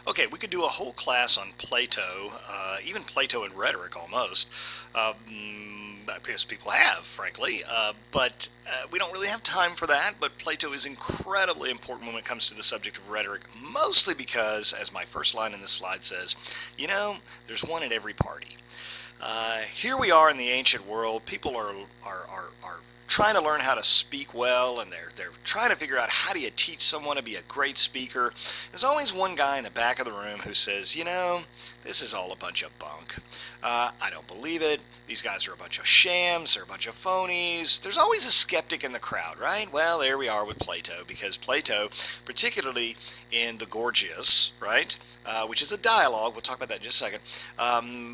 Okay, we could do a whole class on Plato, even Plato and rhetoric almost, because people have, frankly. But we don't really have time for that. But Plato is incredibly important when it comes to the subject of rhetoric, mostly because, as my first line in this slide says, there's one at every party. Here we are in the ancient world. People are trying to learn how to speak well, and they're trying to figure out how do you teach someone to be a great speaker. There's always one guy in the back of the room who says, this is all a bunch of bunk. I don't believe it. These guys are a bunch of shams. They're a bunch of phonies. There's always a skeptic in the crowd, right? Well, there we are with Plato, because Plato, particularly in the Gorgias, right, which is a dialogue, we'll talk about that in just a second,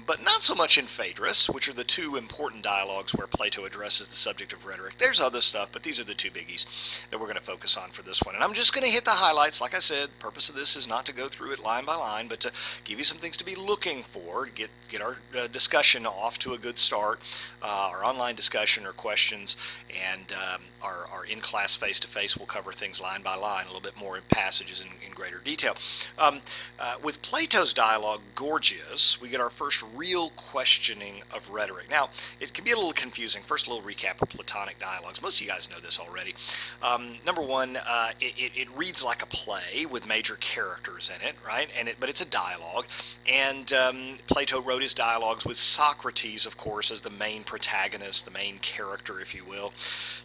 but not so much in Phaedrus, which are the two important dialogues where Plato addresses the subject of rhetoric. There's other stuff, but these are the two biggies that we're going to focus on for this one. And I'm just going to hit the highlights. Like I said, the purpose of this is not to go through it line by line, but to give you some things to be looking for, to get our discussion off to a good start, our online discussion or questions, and our in-class face-to-face will cover things line by line, a little bit more in passages in greater detail. With Plato's dialogue, Gorgias, we get our first real questioning of rhetoric. Now, it can be a little confusing. First, a little recap of Platonic dialogues. Most of you guys know this already. Number one, it reads like a play with major characters in it, right? But it's a dialogue, and Plato wrote his dialogues with Socrates, of course, as the main protagonist, the main character, if you will.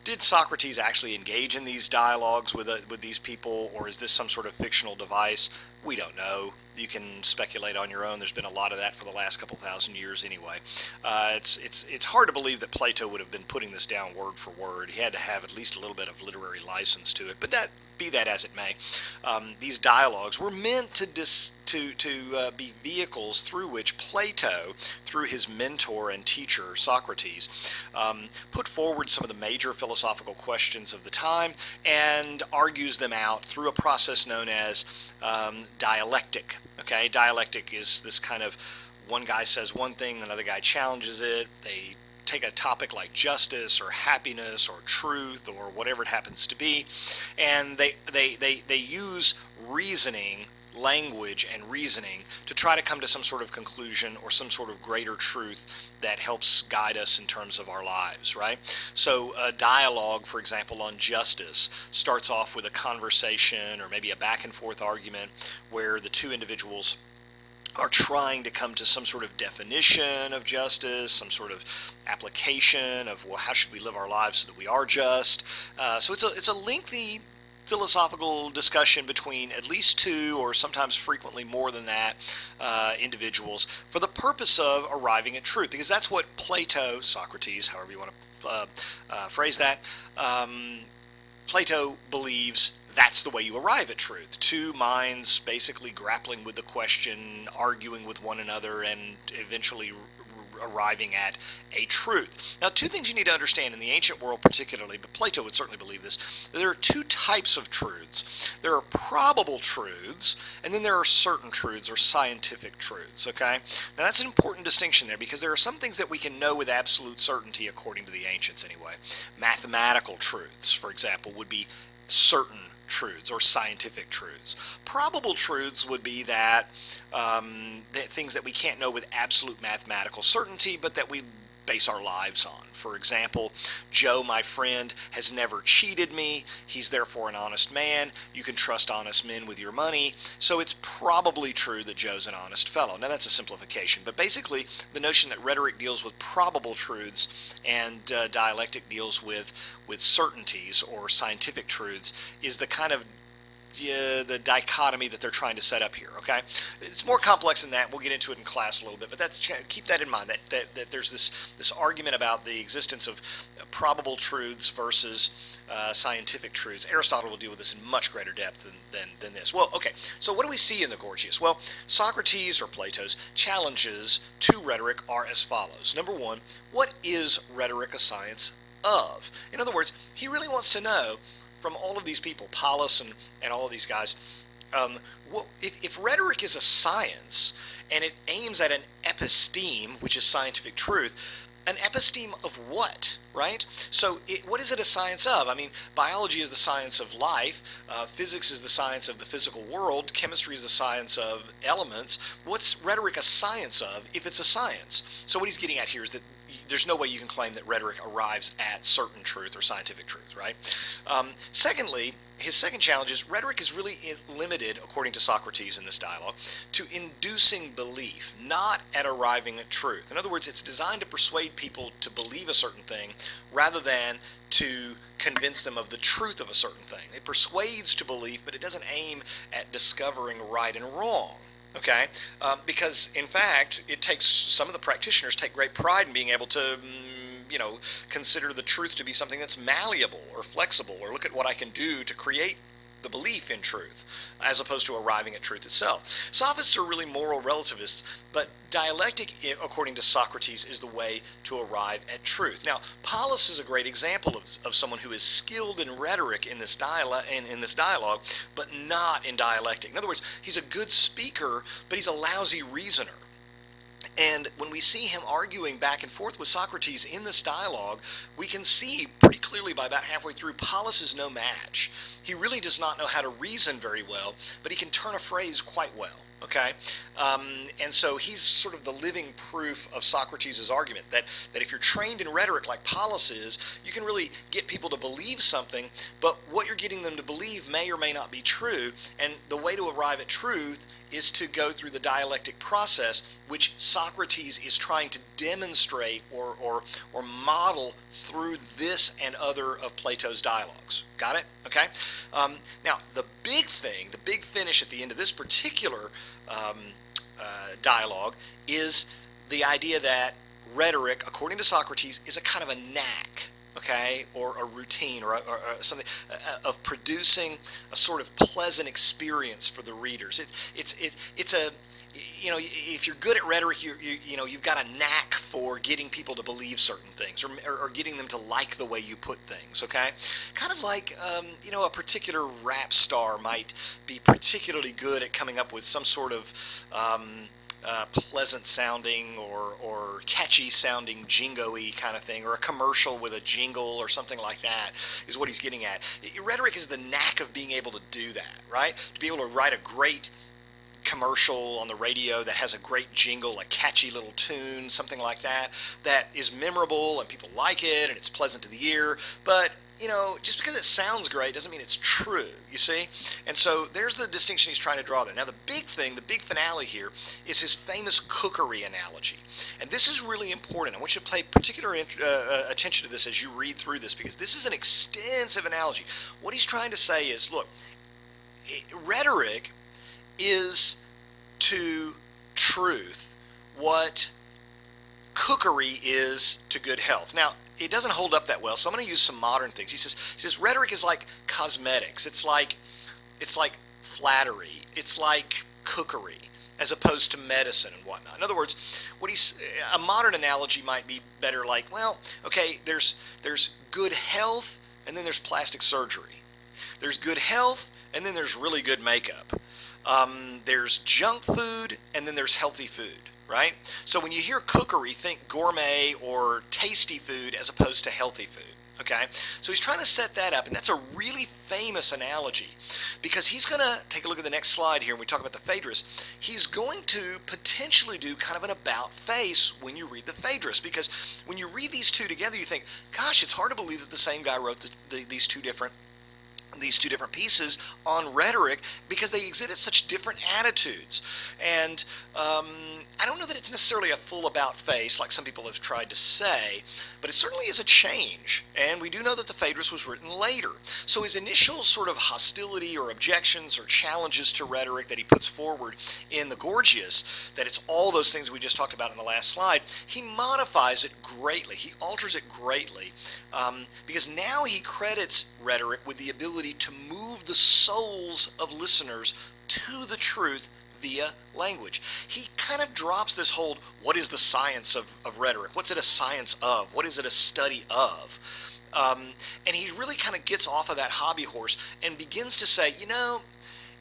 Did Socrates actually engage in these dialogues with these people, or is this some sort of fictional device? We don't know. You can speculate on your own. There's been a lot of that for the last couple thousand years anyway. It's hard to believe that Plato would have been putting this down word for word. He had to have at least a little bit of literary license to it, but be that as it may, these dialogues were meant to be vehicles through which Plato, through his mentor and teacher Socrates, put forward some of the major philosophical questions of the time and argues them out through a process known as dialectic. Okay, dialectic is this kind of one guy says one thing, another guy challenges it. They take a topic like justice or happiness or truth or whatever it happens to be, and they use reasoning, language and reasoning to try to come to some sort of conclusion or some sort of greater truth that helps guide us in terms of our lives, right? So a dialogue, for example, on justice starts off with a conversation or maybe a back and forth argument where the two individuals are trying to come to some sort of definition of justice, some sort of application of, well, how should we live our lives so that we are just? So it's a lengthy philosophical discussion between at least two, or sometimes frequently more than that, individuals for the purpose of arriving at truth, because that's what Plato, Socrates, however you want to phrase that, Plato believes that's the way you arrive at truth. Two minds basically grappling with the question, arguing with one another, and eventually arriving at a truth. Now, two things you need to understand in the ancient world particularly, but Plato would certainly believe this. There are two types of truths. There are probable truths, and then there are certain truths or scientific truths, okay? Now, that's an important distinction there, because there are some things that we can know with absolute certainty according to the ancients anyway. Mathematical truths, for example, would be certain truths or scientific truths. Probable truths would be that things that we can't know with absolute mathematical certainty, but that we base our lives on. For example, Joe, my friend, has never cheated me. He's therefore an honest man. You can trust honest men with your money. So it's probably true that Joe's an honest fellow. Now, that's a simplification, but basically the notion that rhetoric deals with probable truths and dialectic deals with certainties or scientific truths is the kind of the dichotomy that they're trying to set up here, okay? It's more complex than that. We'll get into it in class a little bit, but keep that in mind, that there's this argument about the existence of probable truths versus scientific truths. Aristotle will deal with this in much greater depth than this. Well, okay, so what do we see in the Gorgias? Well, Socrates, or Plato's, challenges to rhetoric are as follows. Number one, what is rhetoric a science of? In other words, he really wants to know from all of these people, Polus and all of these guys, if rhetoric is a science and it aims at an episteme, which is scientific truth, An episteme of what, right? So what is it a science of? I mean, biology is the science of life, physics is the science of the physical world, chemistry is the science of elements. What's rhetoric a science of if it's a science? So what he's getting at here is that there's no way you can claim that rhetoric arrives at certain truth or scientific truth, right? Secondly, his second challenge is rhetoric is really limited, according to Socrates in this dialogue, to inducing belief, not at arriving at truth. In other words, it's designed to persuade people to believe a certain thing rather than to convince them of the truth of a certain thing. It persuades to belief, but it doesn't aim at discovering right and wrong. Okay, because in fact, it takes some of the practitioners take great pride in being able to, consider the truth to be something that's malleable or flexible, or look at what I can do to create the belief in truth, as opposed to arriving at truth itself. Sophists are really moral relativists, but dialectic, according to Socrates, is the way to arrive at truth. Now, Polus is a great example of someone who is skilled in rhetoric in this dialogue, but not in dialectic. In other words, he's a good speaker, but he's a lousy reasoner. And when we see him arguing back and forth with Socrates in this dialogue, we can see pretty clearly by about halfway through, Polus is no match. He really does not know how to reason very well, but he can turn a phrase quite well. Okay, and so he's sort of the living proof of Socrates' argument that if you're trained in rhetoric like Polus is, you can really get people to believe something, but what you're getting them to believe may or may not be true, and the way to arrive at truth is to go through the dialectic process, which Socrates is trying to demonstrate or model through this and other of Plato's dialogues. Got it? Okay? Now, the big finish at the end of this particular dialogue is the idea that rhetoric, according to Socrates, is a kind of a knack, okay, or a routine, or something of producing a sort of pleasant experience for the readers. It's a, if you're good at rhetoric, you've got a knack for getting people to believe certain things, or getting them to like the way you put things. Okay, kind of like a particular rap star might be particularly good at coming up with some sort of pleasant sounding or catchy sounding jingo-y kind of thing, or a commercial with a jingle or something like that, is what he's getting at. Rhetoric is the knack of being able to do that, right? To be able to write a great commercial on the radio that has a great jingle, a catchy little tune, something like that, that is memorable and people like it and it's pleasant to the ear, but just because it sounds great doesn't mean it's true, you see? And so there's the distinction he's trying to draw there. Now the big finale here, is his famous cookery analogy. And this is really important. I want you to pay particular attention to this as you read through this, because this is an extensive analogy. What he's trying to say is, look, rhetoric is to truth what cookery is to good health. Now, it doesn't hold up that well, so I'm going to use some modern things. He says rhetoric is like cosmetics. It's like flattery. It's like cookery, as opposed to medicine and whatnot. In other words, a modern analogy might be better like, well, okay, there's good health, and then there's plastic surgery. There's good health, and then there's really good makeup. There's junk food, and then there's healthy food, right? So when you hear cookery, think gourmet or tasty food as opposed to healthy food. Okay, so he's trying to set that up, and that's a really famous analogy, because he's going to take a look at the next slide here, and we talk about the Phaedrus. He's going to potentially do kind of an about face when you read the Phaedrus, because when you read these two together, you think, gosh, it's hard to believe that the same guy wrote these two different pieces on rhetoric, because they exhibit such different attitudes. And I don't know that it's necessarily a full about face like some people have tried to say, but it certainly is a change, and we do know that the Phaedrus was written later. So his initial sort of hostility or objections or challenges to rhetoric that he puts forward in the Gorgias, that it's all those things we just talked about in the last slide, he modifies it greatly, he alters it greatly, because now he credits rhetoric with the ability to move the souls of listeners to the truth via language. He kind of drops this whole, what is the science of rhetoric? What's it a science of? What is it a study of? And he really kind of gets off of that hobby horse and begins to say,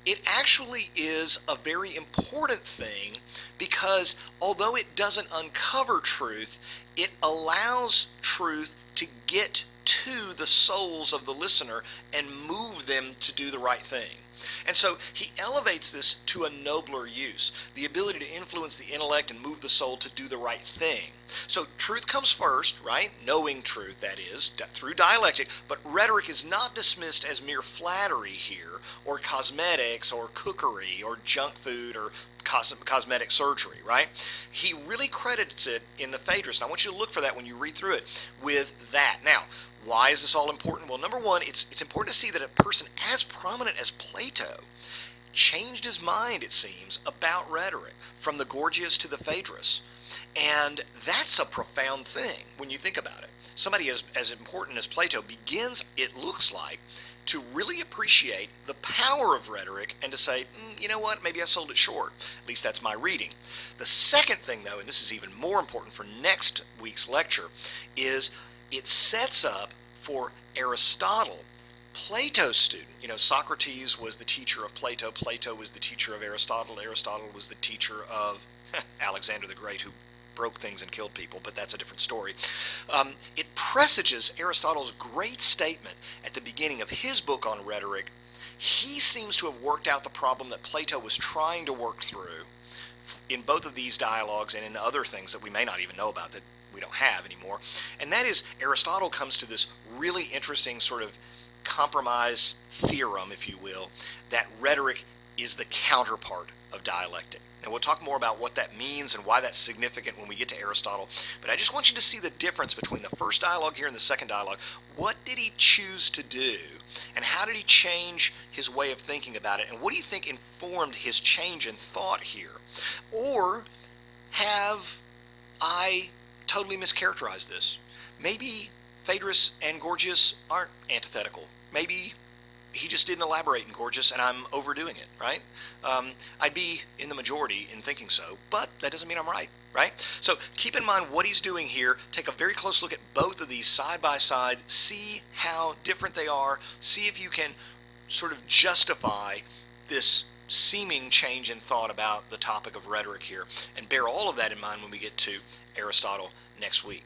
It actually is a very important thing because although it doesn't uncover truth, it allows truth to get to the souls of the listener and move them to do the right thing. And so he elevates this to a nobler use, the ability to influence the intellect and move the soul to do the right thing. So truth comes first, right? Knowing truth, that is, through dialectic, but rhetoric is not dismissed as mere flattery here, or cosmetics, or cookery, or junk food, or cosmetic surgery, right? He really credits it in the Phaedrus, and I want you to look for that when you read through it, with that. Now, why is this all important? Well, number one, it's important to see that a person as prominent as Plato changed his mind, it seems, about rhetoric, from the Gorgias to the Phaedrus. And that's a profound thing when you think about it. Somebody as important as Plato begins, it looks like, to really appreciate the power of rhetoric and to say, you know what, maybe I sold it short. At least that's my reading. The second thing, though, and this is even more important for next week's lecture, is it sets up for Aristotle, Plato's student. You know, Socrates was the teacher of Plato. Plato was the teacher of Aristotle. Aristotle was the teacher of Alexander the Great, who broke things and killed people, but that's a different story. It presages Aristotle's great statement at the beginning of his book on rhetoric. He seems to have worked out the problem that Plato was trying to work through in both of these dialogues and in other things that we may not even know about that we don't have anymore. And that is, Aristotle comes to this really interesting sort of compromise theorem, if you will, that rhetoric is the counterpart of dialectic. And we'll talk more about what that means and why that's significant when we get to Aristotle. But I just want you to see the difference between the first dialogue here and the second dialogue. What did he choose to do? And how did he change his way of thinking about it? And what do you think informed his change in thought here? Or have I totally mischaracterized this? Maybe Phaedrus and Gorgias aren't antithetical. Maybe he just didn't elaborate in Gorgias and I'm overdoing it, right? I'd be in the majority in thinking so, but that doesn't mean I'm right, right? So keep in mind what he's doing here. Take a very close look at both of these side by side. See how different they are. See if you can sort of justify this seeming change in thought about the topic of rhetoric here, and bear all of that in mind when we get to Aristotle next week.